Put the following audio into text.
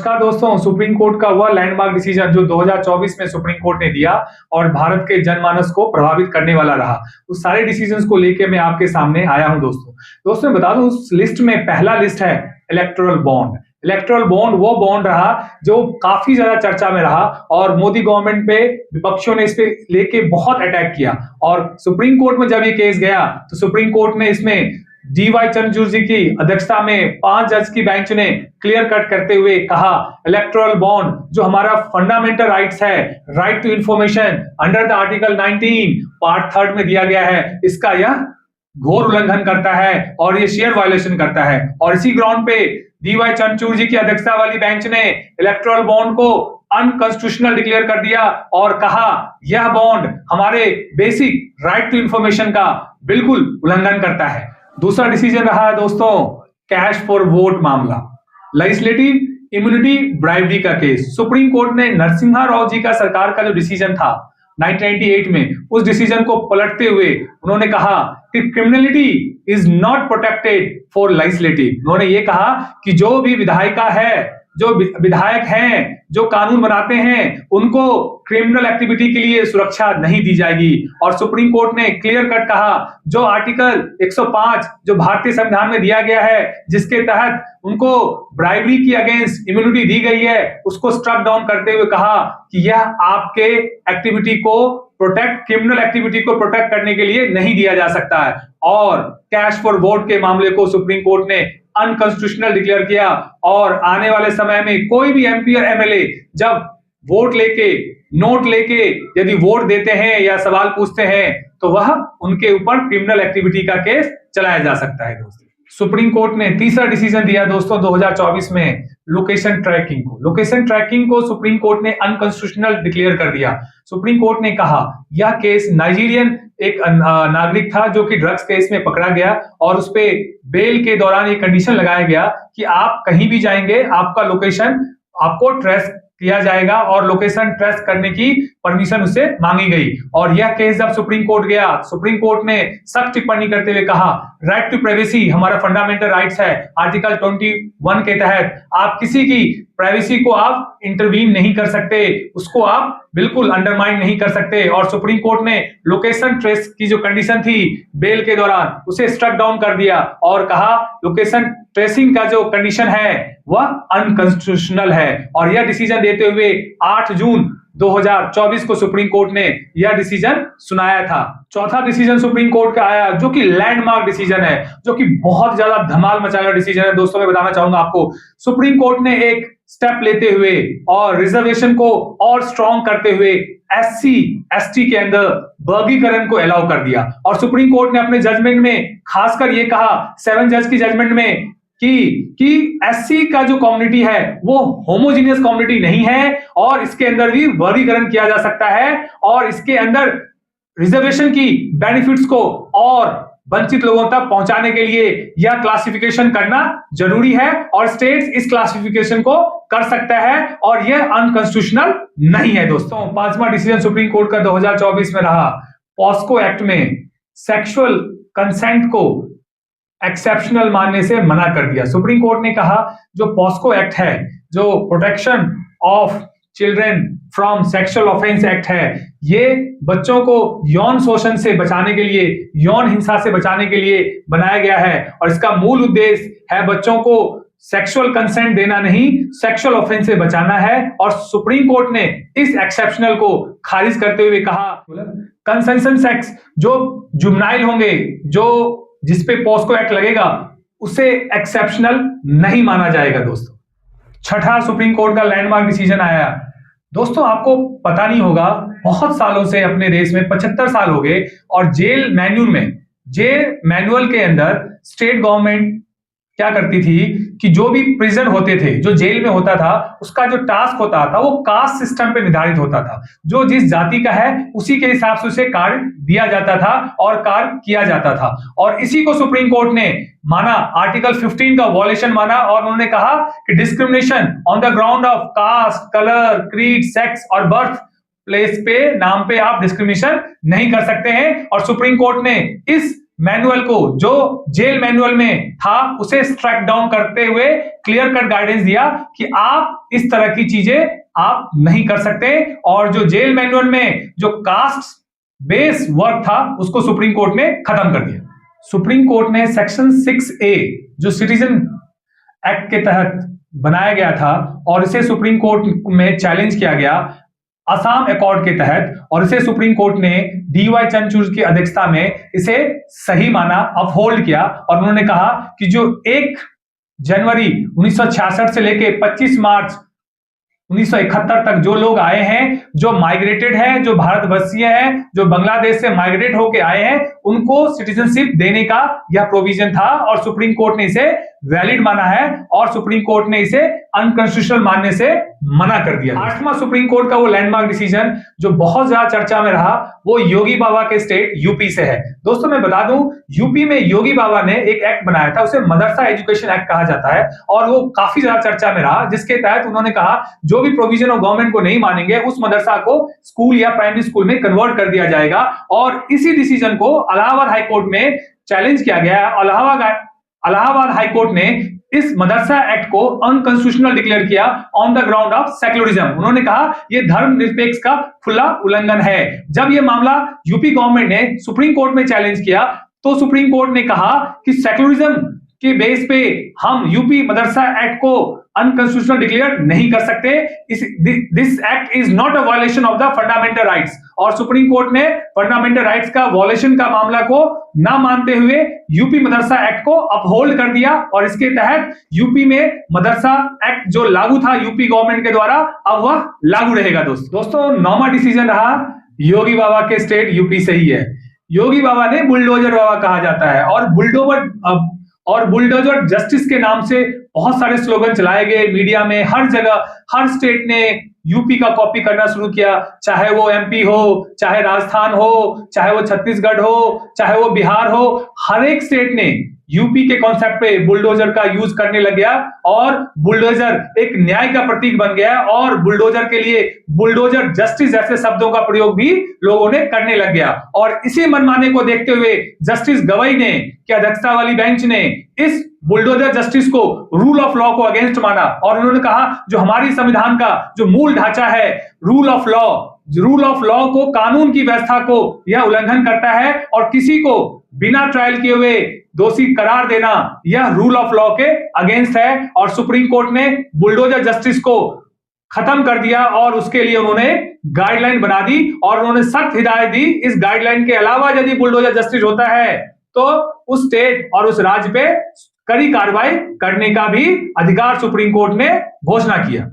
नमस्कार दोस्तों, supreme court का वह लैंडमार्क डिसीजन जो 2024 में सुप्रीम कोर्ट ने दिया और भारत के जनमानस को प्रभावित करने वाला रहा, उस सारे डिसीजंस को लेके मैं आपके सामने आया हूं। दोस्तों मैं बता दूं, उस लिस्ट में पहला लिस्ट है इलेक्टोरल बॉन्ड। इलेक्टोरल बॉन्ड वो बॉन्ड रहा जो काफी ज्यादा चर्चा में रहा और मोदी गवर्नमेंट पे विपक्षियों ने इस पे लेके बहुत अटैक किया और सुप्रीम कोर्ट में जब ये केस गया तो सुप्रीम कोर्ट ने इसमें DY चंद्रचूड़ जी की अध्यक्षता में 5 जज की बेंच ने क्लियर कट करते हुए कहा, इलेक्टोरल बॉन्ड जो हमारा फंडामेंटल राइट्स है, right to information under the article 19 part 3 में दिया गया है, इसका यह घोर उल्लंघन करता है और ये शेयर वायलेशन करता है। और इसी ग्राउंड पे DY चंद्रचूड़ जी की अध्यक्षता वाली बेंच ने इलेक्टोरल बॉन्ड को अनकॉन्स्टिट्यूशनल डिक्लेयर कर दिया और कहा यह बॉन्ड हमारे बेसिक राइट टू इंफॉर्मेशन का बिल्कुल उल्लंघन करता है। दूसरा डिसीजन रहा है दोस्तों कैश फॉर वोट मामला, लेजिस्लेटिव इम्यूनिटी ब्राइबरी का केस। सुप्रीम कोर्ट ने नरसिम्हा राव जी का सरकार का जो डिसीजन था 1998 में, उस डिसीजन को पलटते हुए उन्होंने कहा कि criminality is not protected for legislative. उन्होंने ये कहा कि जो भी विधायिका है, जो विधायक हैं, जो कानून बनाते हैं, उनको क्रिमिनल एक्टिविटी के लिए सुरक्षा नहीं दी जाएगी। और सुप्रीम कोर्ट ने क्लियर कट कहा जो आर्टिकल 105 जो भारतीय संविधान में दिया गया है, जिसके तहत उनको ब्राइबरी की अगेंस्ट इम्यूनिटी दी गई है, उसको स्ट्रक डाउन करते हुए कहा कि यह आपके एक्टिविटी को क्रिमिनल एक्टिविटी को प्रोटेक्ट करने के लिए नहीं दिया जा सकता है। और कैश फॉर वोट के मामले को सुप्रीम कोर्ट ने अनकॉन्स्टिट्यूशनल डिक्लेयर किया और आने वाले समय में कोई भी MP और MLA जब वोट लेके, नोट लेके यदि वोट देते हैं या सवाल पूछते हैं तो वह उनके ऊपर क्रिमिनल एक्टिविटी का केस चलाया जा सकता है। दोस्तों सुप्रीम कोर्ट ने तीसरा डिसीजन दिया दोस्तों 2024 में लोकेशन ट्रैकिंग को। लोकेशन ट्रैकिंग को सुप्रीम कोर्ट ने अनकॉन्स्टिट्यूशनल डिक्लेयर कर दिया। सुप्रीम कोर्ट ने कहा यह केस नाइजीरियन एक नागरिक था जो कि ड्रग्स केस में पकड़ा गया और उस पे बेल के दौरान ये कंडीशन लगाया गया कि आप कहीं भी जाएंगे आपका लोकेशन आपको ट्रेस किया जाएगा और लोकेशन ट्रेस करने की परमिशन उससे मांगी गई। और यह केस जब सुप्रीम कोर्ट गया, सुप्रीम कोर्ट ने सख्त टिप्पणी करते हुए कहा राइट टू प्राइवेसी हमारा फंडामेंटल राइट्स है। आर्टिकल 21 के तहत आप किसी की प्राइवेसी को आप इंटरवीन नहीं कर सकते, उसको आप बिल्कुल अंडरमाइन नहीं कर सकते। और सुप्रीम कोर्ट ने लोकेशन ट्रेस की जो कंडीशन थी बेल के दौरान उसे स्ट्रक डाउन कर दिया और कहा लोकेशन ट्रेसिंग का जो कंडीशन है वह अनकॉन्स्टिट्यूशनल है। और यह डिसीजन देते हुए 8 जून 2024 को सुप्रीम कोर्ट ने यह डिसीजन सुनाया था। चौथा डिसीजन सुप्रीम कोर्ट का आया जो कि लैंडमार्क डिसीजन है, जो कि बहुत ज्यादा धमाल मचाने डिसीजन है। दोस्तों मैं बताना चाहूंगा आपको, सुप्रीम कोर्ट ने एक स्टेप लेते हुए और रिजर्वेशन को और स्ट्रॉन्ग करते हुए SC ST के अंदर वर्गीकरण को अलाउ कर दिया। और सुप्रीम कोर्ट ने अपने जजमेंट में खासकर ये कहा 7 जज की जजमेंट में कि SC का जो कम्युनिटी है वो होमोजीनियस कम्युनिटी नहीं है और इसके अंदर भी वर्गीकरण किया जा सकता है और इसके अंदर रिजर्वेशन की बेनिफिट्स को और वंचित लोगों तक पहुंचाने के लिए यह क्लासिफिकेशन करना जरूरी है और स्टेट्स इस क्लासिफिकेशन को कर सकता है और यह अनकॉन्स्टिट्यूशनल नहीं है। दोस्तों पांचवा डिसीजन सुप्रीम कोर्ट का 2024 में रहा, पॉस्को एक्ट में सेक्सुअल कंसेंट को एक्सेप्शनल मानने से मना कर दिया। सुप्रीम कोर्ट ने कहा जो पॉस्को एक्ट है, जो protection of children from sexual offence act है, ये बच्चों को यौन शोषण से बचाने के लिए, यौन हिंसा से बचाने के लिए बनाया गया है और इसका मूल उद्देश्य है बच्चों को सेक्सुअल कंसेंट देना नहीं, सेक्सुअल ऑफेंस से बचाना है। और सुप्रीम कोर्ट ने इस एक्सेप्शनल को खारिज करते हुए कहा कंसेंशन सेक्स जो जुवेनाइल होंगे, जो जिसपे पॉस्को एक्ट लगेगा, उसे एक्सेप्शनल नहीं माना जाएगा। दोस्तों छठा सुप्रीम कोर्ट का लैंडमार्क डिसीजन आया। दोस्तों आपको पता नहीं होगा, बहुत सालों से अपने देश में 75 साल हो गए और जेल मैनुअल के अंदर स्टेट गवर्नमेंट क्या करती थी कि जो भी प्रिजन होते थे, जो जेल में होता था, उसका जो टास्क होता था वो कास्ट सिस्टम पे निर्धारित होता था। जो जिस जाति का है उसी के हिसाब से उसे कार्य दिया जाता था और कार्य किया जाता था। और इसी को सुप्रीम कोर्ट ने माना, आर्टिकल 15 का वॉयलेशन माना और उन्होंने कहा कि discrimination on the ground of caste, colour, creed, sex और बर्थ प्लेस पे, नाम पे आप डिस्क्रिमिनेशन नहीं कर सकते हैं। और सुप्रीम कोर्ट ने इस मैनुअल को, जो जेल मैनुअल में था, उसे स्ट्राइक डाउन करते हुए क्लियर कट गाइडेंस दिया कि आप इस तरह की चीजें आप नहीं कर सकते। और जो जेल मैनुअल में जो कास्ट बेस वर्क था उसको सुप्रीम कोर्ट ने खत्म कर दिया। सुप्रीम कोर्ट ने सेक्शन 6A जो सिटीजन एक्ट के तहत बनाया गया था और इसे सुप्रीम कोर्ट में चैलेंज किया गया असम अकॉर्ड के तहत, और इसे सुप्रीम कोर्ट ने DY चंद्रचूड़ की अध्यक्षता में इसे सही माना, अपहोल्ड किया। और उन्होंने कहा कि जो 1 जनवरी 1966 से लेके 25 मार्च 1971 तक जो लोग आए हैं, जो माइग्रेटेड है, जो भारतवर्षीय है, जो बांग्लादेश से माइग्रेट होके आए हैं, उनको सिटीजनशिप देने का यह प्रोविजन था और सुप्रीम कोर्ट ने इसे वैलिड माना है और सुप्रीम कोर्ट ने इसे अनकॉन्स्टिट्यूशनल मानने से मना कर दिया। 8वां सुप्रीम कोर्ट का वो लैंडमार्क डिसीजन जो बहुत ज्यादा चर्चा में रहा वो योगी बाबा के स्टेट यूपी से है। दोस्तों मैं बता दूं, यूपी में योगी बाबा ने एक एक्ट बनाया था, उसे मदरसा एजुकेशन एक्ट कहा जाता है और वो काफी ज्यादा चर्चा में रहा, जिसके तहत उन्होंने कहा जो भी प्रोविजन ऑफ गवर्नमेंट को नहीं मानेंगे उस मदरसा को स्कूल या प्राइमरी स्कूल में कन्वर्ट कर दिया जाएगा। और इसी डिसीजन को इलाहाबाद हाईकोर्ट में चैलेंज किया गया है। इलाहाबाद हाईकोर्ट ने इस मदरसा एक्ट को अनकॉन्स्टिट्यूशनल डिक्लेयर किया on the ground of secularism. उन्होंने कहा यह धर्मनिरपेक्ष का खुला उल्लंघन है। जब यह मामला यूपी गवर्नमेंट ने सुप्रीम कोर्ट में चैलेंज किया तो सुप्रीम कोर्ट ने कहा कि सेक्युलरिज्म के बेस पे हम यूपी मदरसा एक्ट को अनकॉन्स्टिट्यूशनल डिक्लेयर नहीं कर सकते। This act is not a violation of the fundamental rights. और सुप्रीम कोर्ट ने फंडामेंटल राइट्स का वायलेशन का मामला को ना मानते हुए यूपी मदरसा एक्ट को अपहोल्ड कर दिया और इसके तहत यूपी में मदरसा एक्ट जो लागू था यूपी गवर्नमेंट के द्वारा, अब वह लागू रहेगा। दोस्तों 9वां डिसीजन रहा योगी बाबा के स्टेट यूपी से ही है। योगी बाबा ने बुलडोजर बाबा कहा जाता है और बुलडोजर जस्टिस के नाम से बहुत सारे स्लोगन चलाए गए मीडिया में, हर जगह हर स्टेट ने यूपी का कॉपी करना शुरू किया, चाहे वो MP हो, चाहे राजस्थान हो, चाहे वो छत्तीसगढ़ हो, चाहे वो बिहार हो, हर एक स्टेट ने यूपी के कॉन्सेप्ट पे बुलडोजर का यूज करने लग गया और बुलडोजर एक न्याय का प्रतीक बन गया और बुलडोजर के लिए बुलडोजर जस्टिस जैसे शब्दों का प्रयोग भी लोगों ने करने लग गया। और इसी मनमाने को देखते हुए जस्टिस गवई ने की अध्यक्षता वाली बेंच ने इस बुलडोजर जस्टिस को रूल ऑफ लॉ को अगेंस्ट माना और उन्होंने कहा जो हमारी संविधान का जो मूल ढांचा है रूल ऑफ लॉ को, कानून की व्यवस्था को यह उल्लंघन करता है और किसी को बिना ट्रायल किए हुए दोषी करार देना यह रूल ऑफ लॉ के अगेंस्ट है। और सुप्रीम कोर्ट ने बुलडोजर जस्टिस को खत्म कर दिया और उसके लिए उन्होंने गाइडलाइन बना दी और उन्होंने सख्त हिदायत दी इस गाइडलाइन के अलावा यदि बुलडोजर जस्टिस होता है तो उस स्टेट और उस राज्य पे कड़ी कार्रवाई करने का भी अधिकार सुप्रीम कोर्ट ने घोषणा किया।